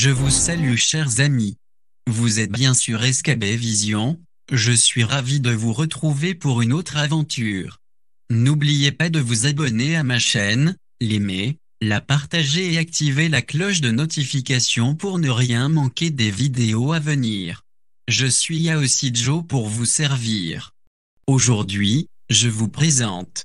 Je vous salue chers amis. Vous êtes bien sur SKB Vision, je suis ravi de vous retrouver pour une autre aventure. N'oubliez pas de vous abonner à ma chaîne, l'aimer, la partager et activer la cloche de notification pour ne rien manquer des vidéos à venir. Je suis Yaosi Joe pour vous servir. Aujourd'hui, je vous présente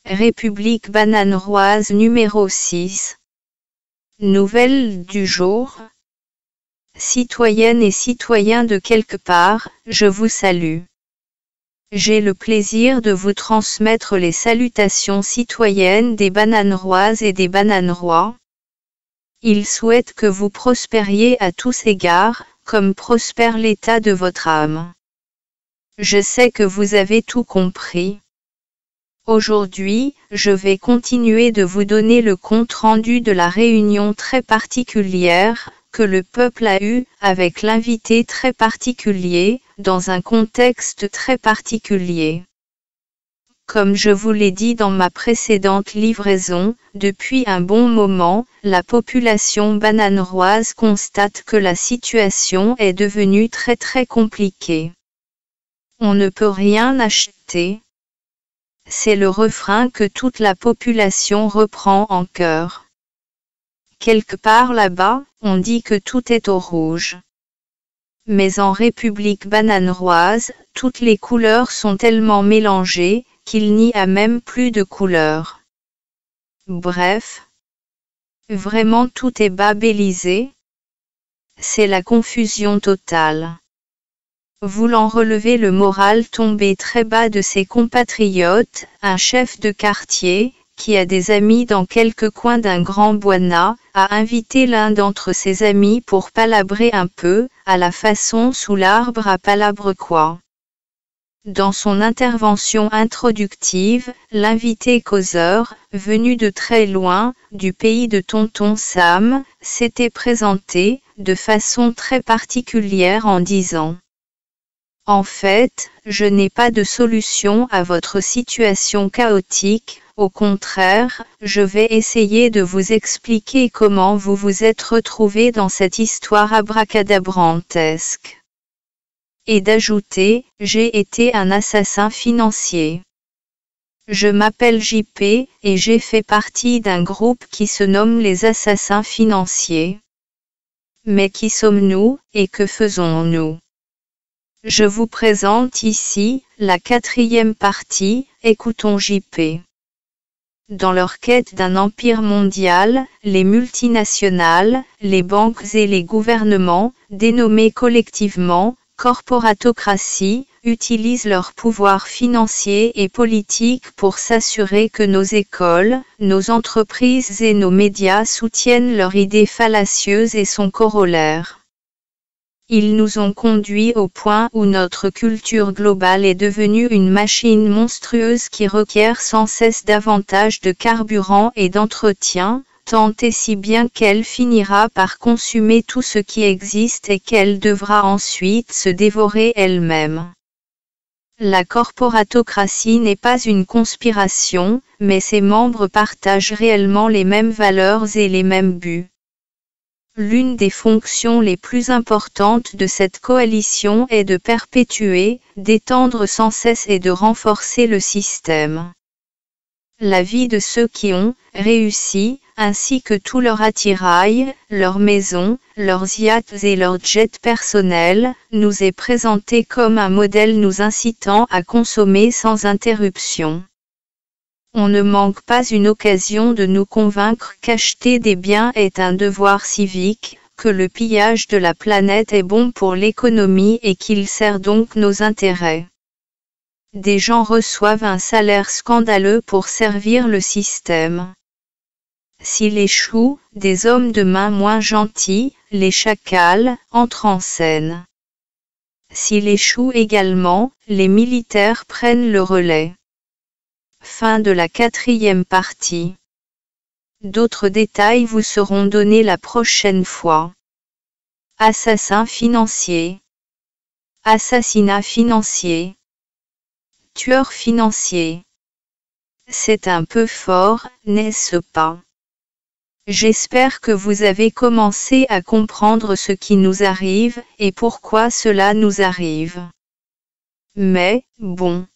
République bananeroise numéro 6. Nouvelle du jour. Citoyennes et citoyens de quelque part, je vous salue. J'ai le plaisir de vous transmettre les salutations citoyennes des bananeroises et des bananerois. Ils souhaitent que vous prospériez à tous égards, comme prospère l'état de votre âme. Je sais que vous avez tout compris. Aujourd'hui, je vais continuer de vous donner le compte-rendu de la réunion très particulière que le peuple a eue avec l'invité très particulier, dans un contexte très particulier. Comme je vous l'ai dit dans ma précédente livraison, depuis un bon moment, la population bananeroise constate que la situation est devenue très compliquée. On ne peut rien acheter. C'est le refrain que toute la population reprend en chœur. Quelque part là-bas, on dit que tout est au rouge. Mais en République bananeroise, toutes les couleurs sont tellement mélangées, qu'il n'y a même plus de couleurs. Bref. Vraiment tout est babélisé. C'est la confusion totale. Voulant relever le moral tombé très bas de ses compatriotes, un chef de quartier, qui a des amis dans quelques coins d'un grand boina, a invité l'un d'entre ses amis pour palabrer un peu, à la façon sous l'arbre à palabre quoi. Dans son intervention introductive, l'invité causeur, venu de très loin, du pays de Tonton Sam, s'était présenté, de façon très particulière en disant: en fait, je n'ai pas de solution à votre situation chaotique, au contraire, je vais essayer de vous expliquer comment vous vous êtes retrouvé dans cette histoire abracadabrantesque. Et d'ajouter, j'ai été un assassin financier. Je m'appelle JP, et j'ai fait partie d'un groupe qui se nomme les assassins financiers. Mais qui sommes-nous, et que faisons-nous ? Je vous présente ici, la 4e partie, écoutons JP. Dans leur quête d'un empire mondial, les multinationales, les banques et les gouvernements, dénommés collectivement, corporatocratie, utilisent leur pouvoir financier et politique pour s'assurer que nos écoles, nos entreprises et nos médias soutiennent leur idée fallacieuse et son corollaire. Ils nous ont conduits au point où notre culture globale est devenue une machine monstrueuse qui requiert sans cesse davantage de carburant et d'entretien, tant et si bien qu'elle finira par consumer tout ce qui existe et qu'elle devra ensuite se dévorer elle-même. La corporatocratie n'est pas une conspiration, mais ses membres partagent réellement les mêmes valeurs et les mêmes buts. L'une des fonctions les plus importantes de cette coalition est de perpétuer, d'étendre sans cesse et de renforcer le système. La vie de ceux qui ont réussi, ainsi que tout leur attirail, leurs maisons, leurs yachts et leurs jets personnels, nous est présentée comme un modèle nous incitant à consommer sans interruption. On ne manque pas une occasion de nous convaincre qu'acheter des biens est un devoir civique, que le pillage de la planète est bon pour l'économie et qu'il sert donc nos intérêts. Des gens reçoivent un salaire scandaleux pour servir le système. S'il échoue, des hommes de main moins gentils, les chacals, entrent en scène. S'il échoue également, les militaires prennent le relais. Fin de la 4e partie. D'autres détails vous seront donnés la prochaine fois. Assassin financier. Assassinat financier. Tueur financier. C'est un peu fort, n'est-ce pas? J'espère que vous avez commencé à comprendre ce qui nous arrive et pourquoi cela nous arrive. Mais, bon.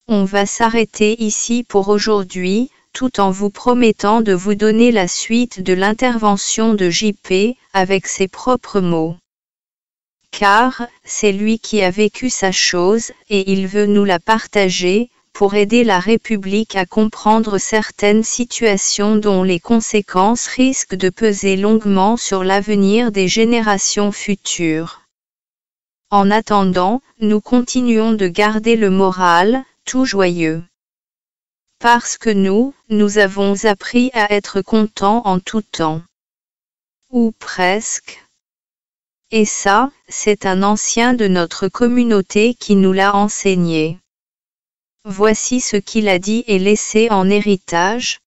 On va s'arrêter ici pour aujourd'hui, tout en vous promettant de vous donner la suite de l'intervention de JP, avec ses propres mots. Car, c'est lui qui a vécu sa chose, et il veut nous la partager, pour aider la République à comprendre certaines situations dont les conséquences risquent de peser longuement sur l'avenir des générations futures. En attendant, nous continuons de garder le moral, tout joyeux. Parce que nous avons appris à être contents en tout temps. Ou presque. Et ça, c'est un ancien de notre communauté qui nous l'a enseigné. Voici ce qu'il a dit et laissé en héritage.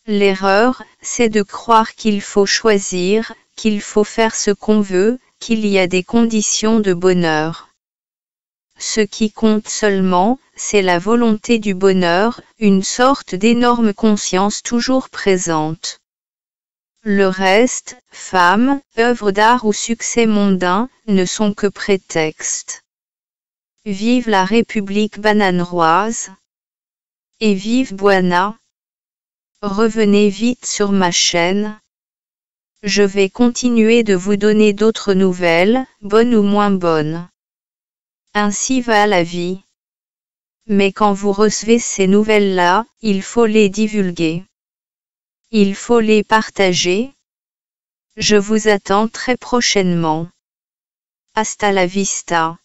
L'erreur, c'est de croire qu'il faut choisir, qu'il faut faire ce qu'on veut, qu'il y a des conditions de bonheur. Ce qui compte seulement, c'est la volonté du bonheur, une sorte d'énorme conscience toujours présente. Le reste, femme, œuvre d'art ou succès mondain, ne sont que prétextes. Vive la République bananeroise. Et vive Buana. Revenez vite sur ma chaîne. Je vais continuer de vous donner d'autres nouvelles, bonnes ou moins bonnes. Ainsi va la vie. Mais quand vous recevez ces nouvelles-là, il faut les divulguer. Il faut les partager. Je vous attends très prochainement. Hasta la vista.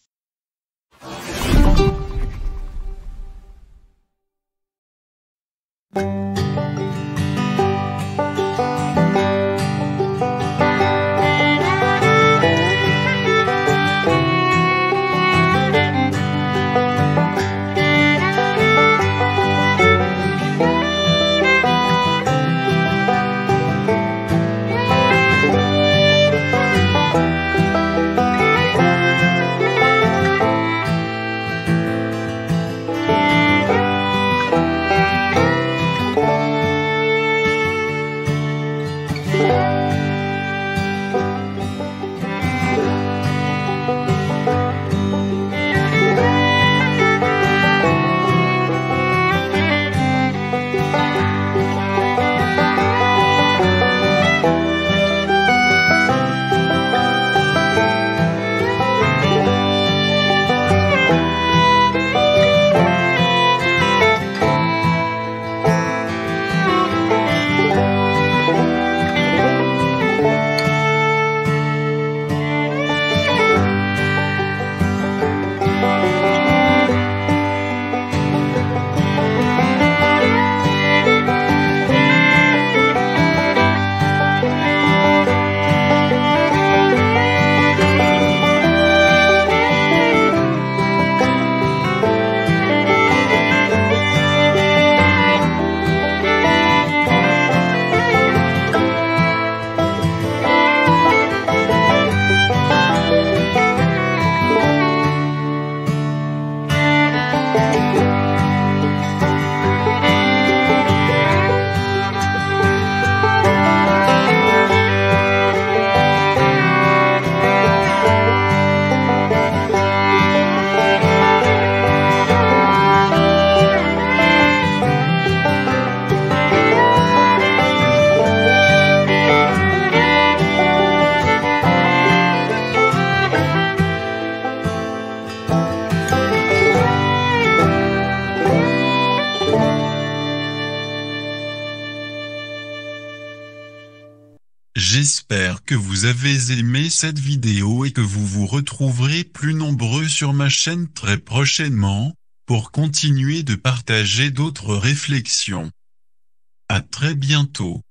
J'espère que vous avez aimé cette vidéo et que vous vous retrouverez plus nombreux sur ma chaîne très prochainement, pour continuer de partager d'autres réflexions. À très bientôt.